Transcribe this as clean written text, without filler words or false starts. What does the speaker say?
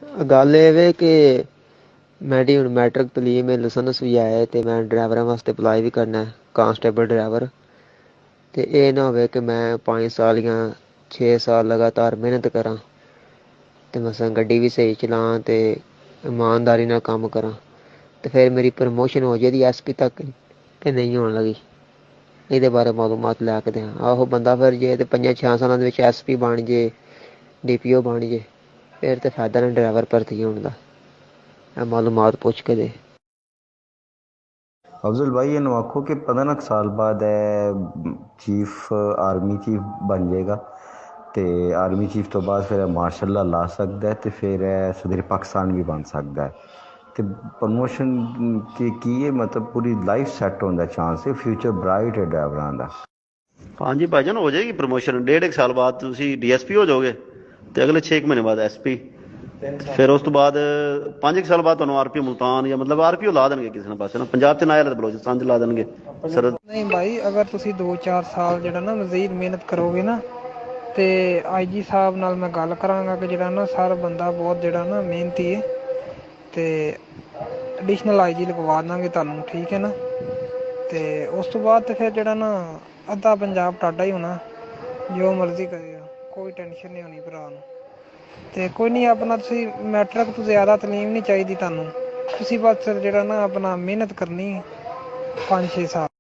ਗੱਲ ਇਹ ਵੇ ਕਿ ਮੇਰੀ ਹੁਣ ਮੈਟ੍ਰਿਕ ਤਲੀਮ ਹੈ, ਲਾਇਸੈਂਸ ਵੀ ਆਇਆ ਤੇ ਮੈਂ ਡਰਾਈਵਰਾਂ ਵਾਸਤੇ ਅਪਲਾਈ ਵੀ ਕਰਨਾ ਹੈ, ਕਾਂਸਟੇਬਲ ਡਰਾਈਵਰ। ਤੇ ਇਹ ਨਾ ਹੋਵੇ ਕਿ ਮੈਂ 5 ਸਾਲ ਜਾਂ 6 ਸਾਲ ਲਗਾਤਾਰ ਮਿਹਨਤ ਕਰਾਂ ਤੇ ਮਸਾਂ ਗੱਡੀ ਵੀ ਸਹੀ ਚਲਾਵਾਂ ਤੇ ਇਮਾਨਦਾਰੀ ਨਾਲ ਕੰਮ ਕਰਾਂ ਤੇ ਫਿਰ ਮੇਰੀ ਪ੍ਰਮੋਸ਼ਨ ਹੋ ਜਾਏਗੀ ਐਸਪੀ ਤੱਕ ਕਿ ਨਹੀਂ ਹੋਣ ਲੱਗੀ। ਇਹਦੇ ਬਾਰੇ ਮਾਲੂਮਾਤ ਲੈ ਕੇ ਦਿਆਂ। ਆਹੋ ਬੰਦਾ ਫਿਰ ਜੇ ਤੇ 5-6 ਸਾਲਾਂ ਦੇ ਵਿੱਚ ਐਸਪੀ ਬਣ ਜੇ, ਡੀਪੀਓ ਬਣ ਜੇ, ਫਿਰ ਤੇ ਫਾਇਦਾ ਨਹੀਂ ਡਰਾਈਵਰ ਭਰਤੀ ਹੋਣ ਦਾ। ਇਹ ਮਾਲੂਮਾਤ ਪੁੱਛ ਕੇ ਦੇ। अफजल भाई इन्हू आखो कि 15 ਕੁ साल बाद चीफ आर्मी चीफ बन जाएगा तो आर्मी चीफ तो बाद फिर मार्शल ला सकता है तो फिर सदर पाकिस्तान भी बन सकता है। तो प्रमोशन की है मतलब पूरी लाइफ सैट होने का चांस है, फ्यूचर ब्राइट है ड्राइवरों का। हाँ जी भाईजान, हो जाएगी प्रमोशन। 1.5 साल बाद तुम DSP हो जाओगे तो अगले 6 महीने बाद SP, फिर उस तो बाद 5 साल बाद ਤੁਹਾਨੂੰ RPO मुल्तान या मतलब RPO ਲਾ ਦੇਣਗੇ ਕਿਸੇ ਨਾ ਪਾਸੇ ਨਾ, ਪੰਜਾਬ 'ਚ ਨਾ ਆਇਆ ਤਾਂ ਬਲੋਚਿਸਤਾਨ 'ਚ ਲਾ ਦੇਣਗੇ ਸਰ। ਨਹੀਂ ਭਾਈ, ਅਗਰ ਤੁਸੀਂ 2-4 ਸਾਲ ਜਿਹੜਾ ਨਾ ਮਜ਼ੀਦ ਮਿਹਨਤ ਕਰੋਗੇ ਨਾ ਤੇ IG ਸਾਹਿਬ ਨਾਲ ਮੈਂ ਗੱਲ ਕਰਾਂਗਾ ਕਿ ਜਿਹੜਾ ਨਾ ਸਰ ਬੰਦਾ ਬਹੁਤ ਜਿਹੜਾ ਨਾ ਮਿਹਨਤੀ ਹੈ ਤੇ ਐਡੀਸ਼ਨਲ IG ਲਗਵਾ ਦਾਂਗੇ ਤੁਹਾਨੂੰ, ਠੀਕ ਹੈ ਨਾ। ਤੇ ਉਸ ਤੋਂ ਬਾਅਦ ਤੇ ਫਿਰ ਜਿਹੜਾ ਨਾ ਅੱਧਾ ਪੰਜਾਬ ਤੁਹਾਡਾ ਹੀ ਹੋਣਾ, ਜੋ ਮਰਜ਼ੀ ਕਰੇਗਾ, ਕੋਈ ਟੈਨਸ਼ਨ ਨਹੀਂ ਹੋਣੀ ਭਰਾ ਨੂੰ। ਤੇ ਕੋਈ ਨਹੀਂ, ਆਪਣਾ ਤੁਸੀਂ ਮੈਟ੍ਰਿਕ ਤੋਂ ਜ਼ਿਆਦਾ ਤਲੀਮ ਨਹੀਂ ਚਾਹੀਦੀ ਤੁਹਾਨੂੰ, ਤੁਸੀਂ ਬਸ ਜਿਹੜਾ ਨਾ ਆਪਣਾ ਮਿਹਨਤ ਕਰਨੀ 5-6 ਸਾਲ।